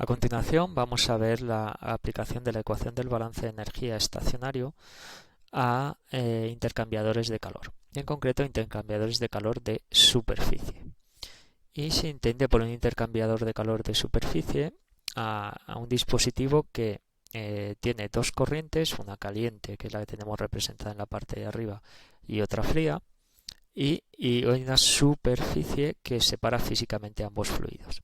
A continuación vamos a ver la aplicación de la ecuación del balance de energía estacionario a intercambiadores de calor, y en concreto intercambiadores de calor de superficie. Y se entiende por un intercambiador de calor de superficie a un dispositivo que tiene dos corrientes, una caliente, que es la que tenemos representada en la parte de arriba, y otra fría, y una superficie que separa físicamente ambos fluidos.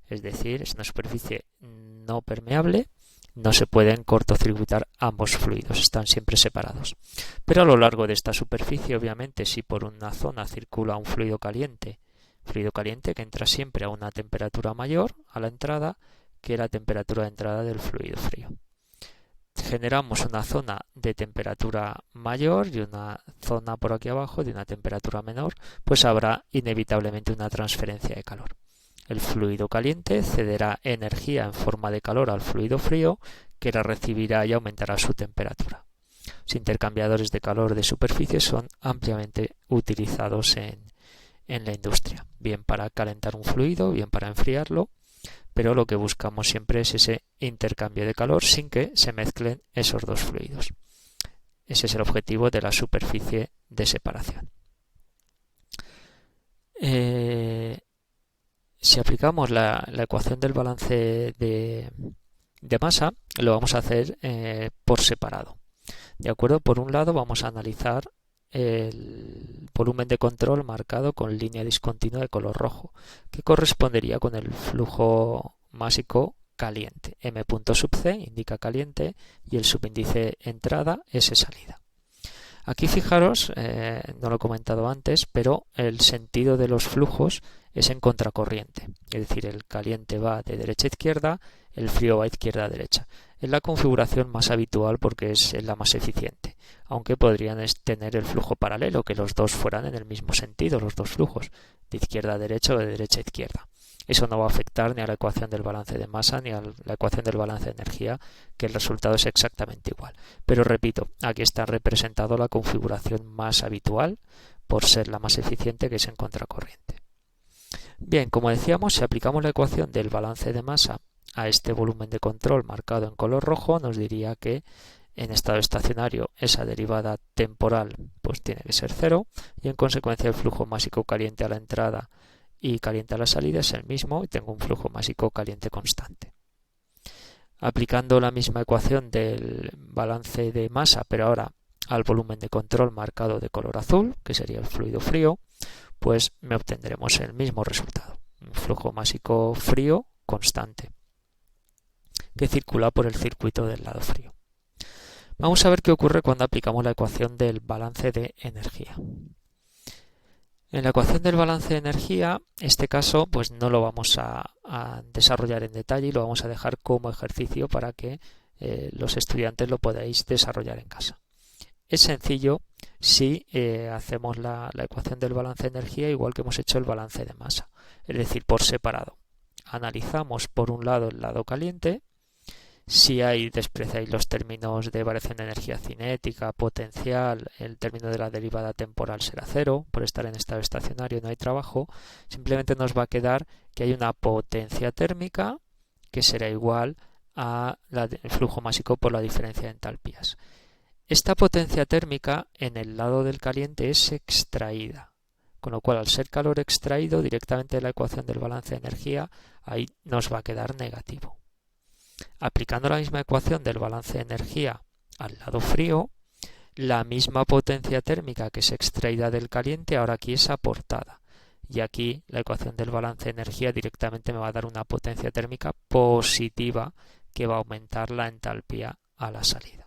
Es decir, es una superficie no permeable, no se pueden cortocircuitar ambos fluidos, están siempre separados. Pero a lo largo de esta superficie, obviamente, si por una zona circula un fluido caliente que entra siempre a una temperatura mayor a la entrada que la temperatura de entrada del fluido frío. Generamos una zona de temperatura mayor y una zona por aquí abajo de una temperatura menor, pues habrá inevitablemente una transferencia de calor. El fluido caliente cederá energía en forma de calor al fluido frío, que la recibirá y aumentará su temperatura. Los intercambiadores de calor de superficie son ampliamente utilizados en la industria, bien para calentar un fluido, bien para enfriarlo, pero lo que buscamos siempre es ese intercambio de calor sin que se mezclen esos dos fluidos. Ese es el objetivo de la superficie de separación. Si aplicamos la ecuación del balance de masa, lo vamos a hacer por separado. ¿De acuerdo? Por un lado vamos a analizar el volumen de control marcado con línea discontinua de color rojo, que correspondería con el flujo másico caliente. M sub C indica caliente y el subíndice entrada S salida. Aquí fijaros, no lo he comentado antes, pero el sentido de los flujos es en contracorriente, es decir, el caliente va de derecha a izquierda, el frío va de izquierda a derecha. Es la configuración más habitual porque es la más eficiente, aunque podrían tener el flujo paralelo, que los dos fueran en el mismo sentido, los dos flujos, de izquierda a derecha o de derecha a izquierda. Eso no va a afectar ni a la ecuación del balance de masa ni a la ecuación del balance de energía, que el resultado es exactamente igual. Pero repito, aquí está representado la configuración más habitual por ser la más eficiente, que es en contracorriente. Bien, como decíamos, si aplicamos la ecuación del balance de masa a este volumen de control marcado en color rojo, nos diría que en estado estacionario esa derivada temporal pues tiene que ser cero, y en consecuencia el flujo másico caliente a la entrada y caliente a la salida es el mismo, y tengo un flujo másico caliente constante. Aplicando la misma ecuación del balance de masa, pero ahora al volumen de control marcado de color azul, que sería el fluido frío, pues me obtendremos el mismo resultado, un flujo másico frío constante que circula por el circuito del lado frío. Vamos a ver qué ocurre cuando aplicamos la ecuación del balance de energía. En la ecuación del balance de energía, este caso pues no lo vamos a desarrollar en detalle y lo vamos a dejar como ejercicio para que los estudiantes lo podáis desarrollar en casa. Es sencillo si hacemos la ecuación del balance de energía igual que hemos hecho el balance de masa, es decir, por separado. Analizamos por un lado el lado caliente. Si despreciáis los términos de variación de energía cinética, potencial, el término de la derivada temporal será cero, por estar en estado estacionario no hay trabajo, simplemente nos va a quedar que hay una potencia térmica que será igual al flujo másico por la diferencia de entalpías. Esta potencia térmica en el lado del caliente es extraída, con lo cual al ser calor extraído directamente de la ecuación del balance de energía, ahí nos va a quedar negativo. Aplicando la misma ecuación del balance de energía al lado frío, la misma potencia térmica que es extraída del caliente ahora aquí es aportada. Y aquí la ecuación del balance de energía directamente me va a dar una potencia térmica positiva que va a aumentar la entalpía a la salida.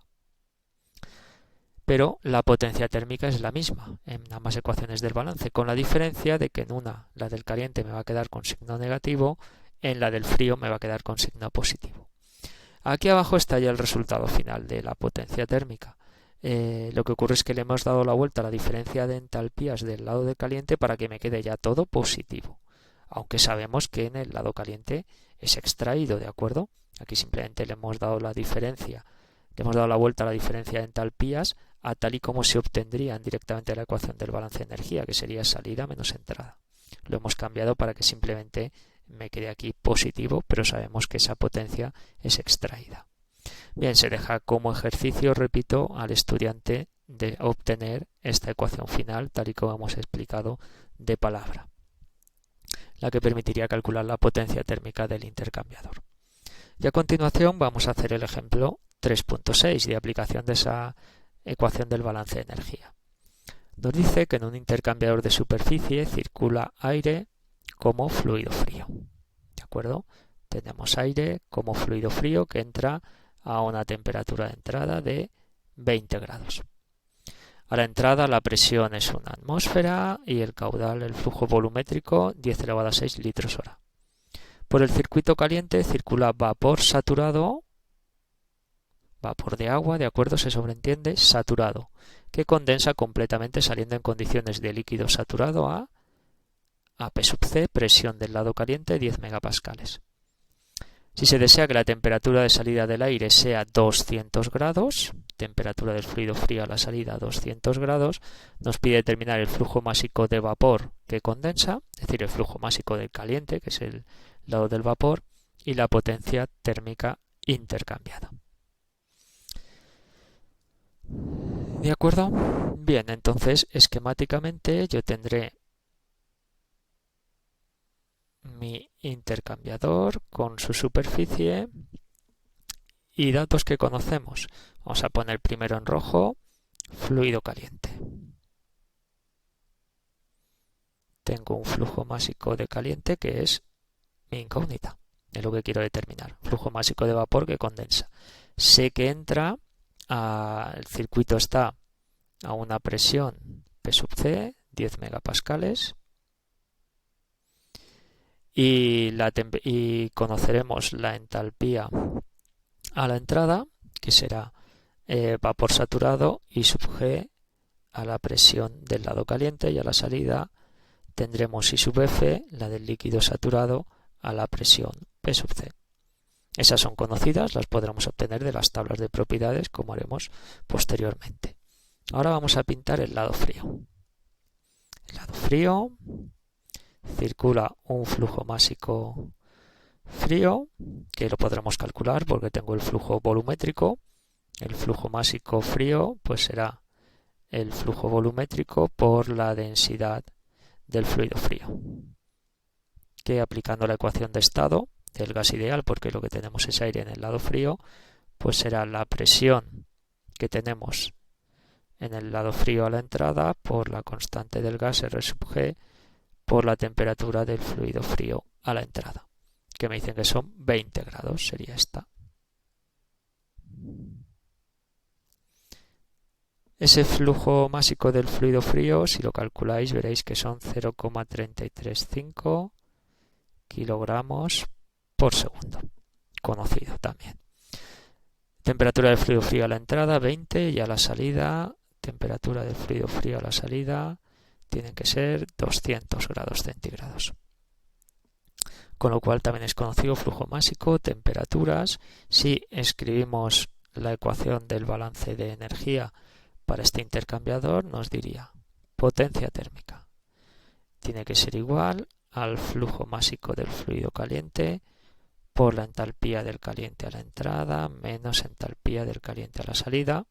Pero la potencia térmica es la misma en ambas ecuaciones del balance, con la diferencia de que en una, la del caliente, me va a quedar con signo negativo, en la del frío me va a quedar con signo positivo. Aquí abajo está ya el resultado final de la potencia térmica. Lo que ocurre es que le hemos dado la vuelta a la diferencia de entalpías del lado de caliente para que me quede ya todo positivo, aunque sabemos que en el lado caliente es extraído, ¿de acuerdo? Aquí simplemente le hemos dado la diferencia, le hemos dado la vuelta a la diferencia de entalpías a tal y como se obtendrían directamente la ecuación del balance de energía, que sería salida menos entrada. Lo hemos cambiado para que simplemente me quede aquí positivo, pero sabemos que esa potencia es extraída. Bien, se deja como ejercicio, repito, al estudiante de obtener esta ecuación final, tal y como hemos explicado de palabra, la que permitiría calcular la potencia térmica del intercambiador. Y a continuación vamos a hacer el ejemplo 3.6 de aplicación de esa ecuación del balance de energía. Nos dice que en un intercambiador de superficie circula aire como fluido frío. ¿De acuerdo? Tenemos aire como fluido frío que entra a una temperatura de entrada de 20 grados. A la entrada la presión es una atmósfera y el caudal, el flujo volumétrico, 10 elevado a 6 litros hora. Por el circuito caliente circula vapor saturado, vapor de agua, de acuerdo, se sobreentiende, saturado, que condensa completamente saliendo en condiciones de líquido saturado a P sub C, presión del lado caliente, 10 megapascales. Si se desea que la temperatura de salida del aire sea 200 grados, temperatura del fluido frío a la salida 200 grados, nos pide determinar el flujo másico de vapor que condensa, es decir, el flujo másico del caliente, que es el lado del vapor, y la potencia térmica intercambiada. ¿De acuerdo? Bien, entonces esquemáticamente yo tendré mi intercambiador con su superficie y datos que conocemos. Vamos a poner primero en rojo fluido caliente. Tengo un flujo másico de caliente que es mi incógnita, es lo que quiero determinar. Flujo másico de vapor que condensa. Sé que entra, el circuito está a una presión P sub C, 10 megapascales. Y conoceremos la entalpía a la entrada, que será vapor saturado, y sub G a la presión del lado caliente, y a la salida tendremos I sub F, la del líquido saturado, a la presión P sub C. Esas son conocidas, las podremos obtener de las tablas de propiedades, como haremos posteriormente. Ahora vamos a pintar el lado frío. El lado frío circula un flujo másico frío, que lo podremos calcular porque tengo el flujo volumétrico. El flujo másico frío pues será el flujo volumétrico por la densidad del fluido frío, que aplicando la ecuación de estado del gas ideal, porque lo que tenemos es aire en el lado frío, pues será la presión que tenemos en el lado frío a la entrada por la constante del gas R sub G por la temperatura del fluido frío a la entrada, que me dicen que son 20 grados, sería esta. Ese flujo másico del fluido frío, si lo calculáis, veréis que son 0,335 kilogramos por segundo, conocido también. Temperatura del fluido frío a la entrada, 20, y a la salida, temperatura del fluido frío a la salida, tienen que ser 200 grados centígrados. Con lo cual también es conocido flujo másico, temperaturas. Si escribimos la ecuación del balance de energía para este intercambiador, nos diría potencia térmica tiene que ser igual al flujo másico del fluido caliente por la entalpía del caliente a la entrada menos entalpía del caliente a la salida,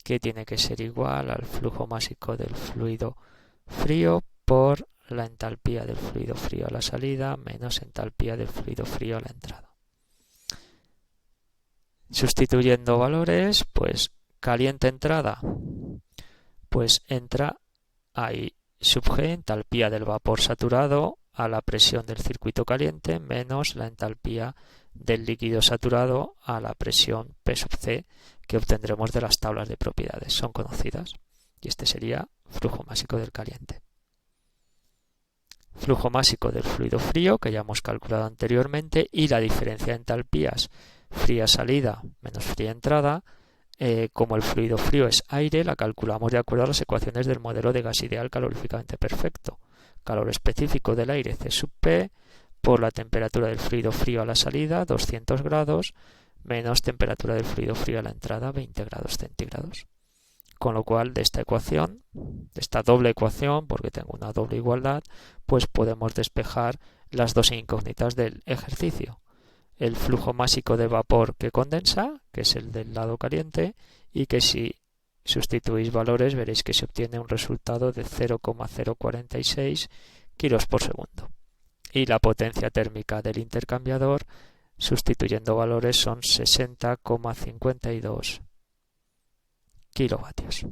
que tiene que ser igual al flujo másico del fluido frío por la entalpía del fluido frío a la salida menos entalpía del fluido frío a la entrada. Sustituyendo valores, pues caliente entrada, pues entra ahí sub G, entalpía del vapor saturado a la presión del circuito caliente menos la entalpía del líquido saturado a la presión P sub C que obtendremos de las tablas de propiedades, son conocidas, y este sería flujo másico del caliente. Flujo másico del fluido frío, que ya hemos calculado anteriormente, y la diferencia de entalpías fría salida menos fría entrada, como el fluido frío es aire, la calculamos de acuerdo a las ecuaciones del modelo de gas ideal caloríficamente perfecto. Calor específico del aire C sub P por la temperatura del fluido frío a la salida, 200 grados, menos temperatura del fluido frío a la entrada, 20 grados centígrados. Con lo cual, de esta ecuación, de esta doble ecuación, porque tengo una doble igualdad, pues podemos despejar las dos incógnitas del ejercicio. El flujo másico de vapor que condensa, que es el del lado caliente, y que si sustituís valores veréis que se obtiene un resultado de 0,046 kilos por segundo. Y la potencia térmica del intercambiador, sustituyendo valores, son 60,52 kilovatios.